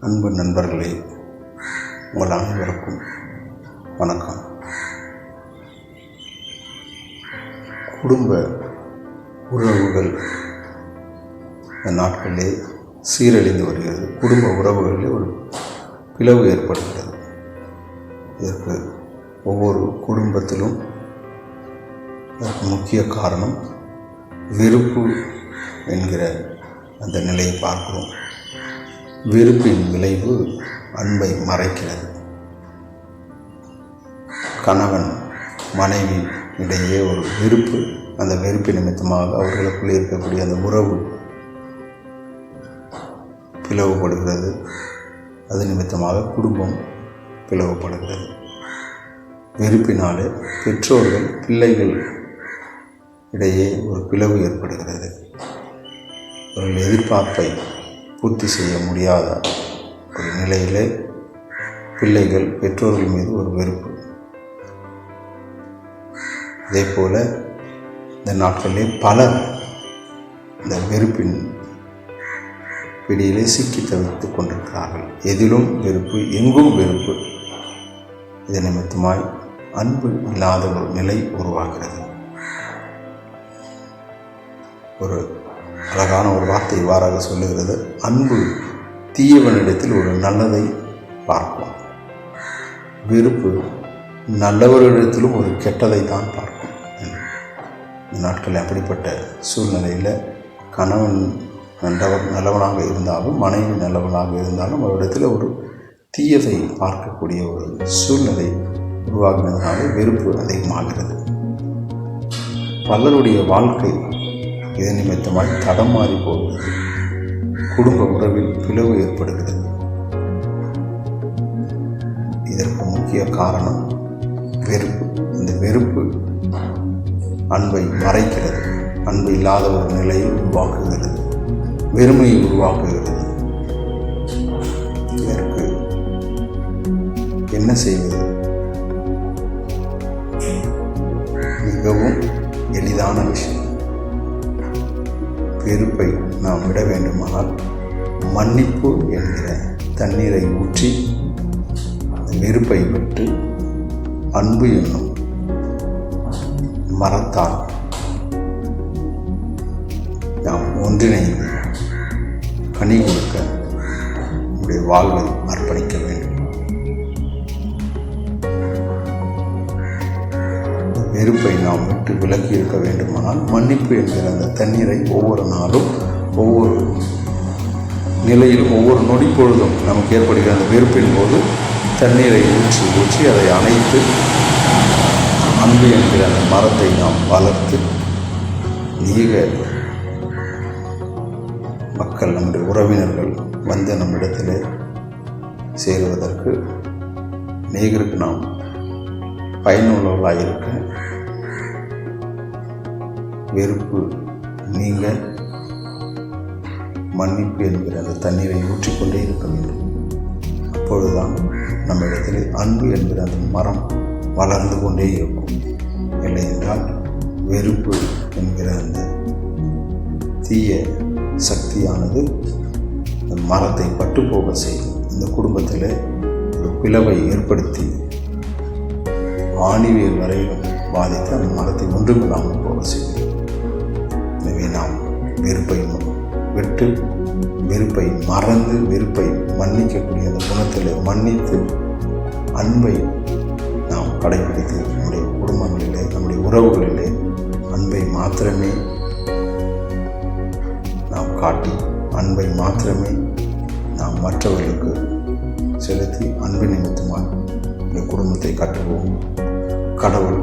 அன்பு நண்பர்களே, உங்கள் அனைவருக்கும் வணக்கம். குடும்ப உறவுகள் இந்த நாட்களிலே சீரழிந்து வருகிறது. குடும்ப உறவுகளிலே ஒரு பிளவு ஏற்படுகிறது. இதற்கு ஒவ்வொரு குடும்பத்திலும் இதற்கு முக்கிய காரணம் வெறுப்பு என்கிற அந்த நிலையை பார்க்கிறோம். வெறுப்பின் விளைவு அன்பை மறைக்கிறது. கணவன் மனைவி இடையே ஒரு வெறுப்பு, அந்த வெறுப்பு நிமித்தமாக அவர்களுக்குள்ளே இருக்கக்கூடிய அந்த உறவு பிளவுபடுகிறது. அது நிமித்தமாக குடும்பம் பிளவுபடுகிறது. வெறுப்பினாலே பெற்றோர்கள் பிள்ளைகள் இடையே ஒரு பிளவு ஏற்படுகிறது. அவர்கள் எதிர்பார்ப்பை பூர்த்தி செய்ய முடியாத ஒரு நிலையிலே பிள்ளைகள் பெற்றோர்கள் மீது ஒரு வெறுப்பு. அதே போல இந்த நாட்களிலே பலர் இந்த வெறுப்பின் பிடியிலே சிக்கி தவித்துக் கொண்டிருக்கிறார்கள். எதிலும் வெறுப்பு, எங்கும் வெறுப்பு. இதன் நிமித்தமாய் அன்பு இல்லாத ஒரு நிலை உருவாகிறது. ஒரு அழகான ஒரு வார்த்தை இவ்வாறாக சொல்லுகிறது: அன்பு தீயவனிடத்தில் ஒரு நல்லதை பார்க்கும், வெறுப்பு நல்லவரிடத்திலும் ஒரு கெட்டதை தான் பார்க்கும். இந்த நாட்களில் அப்படிப்பட்ட சூழ்நிலையில் கணவன் நல்லவனாக இருந்தாலும் மனைவி நல்லவனாக இருந்தாலும் அவரிடத்தில் ஒரு தீயதை பார்க்கக்கூடிய ஒரு சூழ்நிலை உருவாகினதுனால வெறுப்பு அதிகமாகிறது. பலருடைய வாழ்க்கை இதன் நிமித்தமாய் தடம் மாறி போகிறது. குடும்ப உறவில் பிளவு ஏற்படுகிறது. இதற்கு முக்கிய காரணம் வெறுப்பு. இந்த வெறுப்பு அன்பை மறைக்கிறது. அன்பு இல்லாத ஒரு நிலையை உருவாக்குகிறது, வெறுமையை உருவாக்குகிறது. இதற்கு என்ன செய்வது? மிகவும் எளிதான விஷயம். வெறுப்பை நாம் விட வேண்டுமானால் மன்னிப்பு என்கிற தண்ணீரை ஊற்றி வெறுப்பை விட்டு அன்பு என்னும் மரத்தால் நாம் ஒன்றிணைந்து கனி கொடுக்க நம்முடைய வாழ்வை அர்ப்பணிக்க வேண்டும். வெறுப்பை நாம் விட்டு விலகி இருக்க வேண்டுமானால் மன்னிப்பு என்கிற அந்த தண்ணீரை ஒவ்வொரு நாளும், ஒவ்வொரு நிலையிலும், ஒவ்வொரு நொடி பொழுதும் நமக்கு ஏற்படுகிற அந்த வெறுப்பின் போது தண்ணீரை ஊற்றி அதை அணைத்து அன்பு என்கிற அந்த மரத்தை நாம் வளர்த்து நீக மக்கள், நம்முடைய உறவினர்கள் வந்து நம்மிடத்தில் சேருவதற்கு, நீகருக்கு நாம் பயனுள்ளவர்களாக இருக்க வெறுப்பு நீங்க மன்னிப்பு என்கிற அந்த தண்ணீரை ஊற்றிக்கொண்டே இருக்க வேண்டும். அப்பொழுதுதான் நம்ம இடத்தில் அன்பு என்கிற அந்த மரம் வளர்ந்து கொண்டே இருக்கும். இல்லை என்றால் வெறுப்பு என்கிற அந்த தீய சக்தியானது அந்த மரத்தை பட்டுப்போக செய்யும். இந்த குடும்பத்தில் ஒரு பிளவை ஏற்படுத்தி ஆணிவேர் வரையிலும் பாதித்து அந்த மரத்தை ஒன்றுமில்லாமல் போக செய்யும். எனவே நாம் வெறுப்பை விட்டு, வெறுப்பை மறந்து, வெறுப்பை மன்னிக்கக்கூடிய அந்த குணத்தில் மன்னித்து அன்பை நாம் கடைபிடித்து நம்முடைய குடும்பங்களிலே, நம்முடைய உறவுகளிலே அன்பை மாத்திரமே நாம் காட்டி, அன்பை மாத்திரமே நாம் மற்றவர்களுக்கு செலுத்தி அன்பு நிமித்தமாக இந்த குடும்பத்தை கட்டுவோம். கடவுள்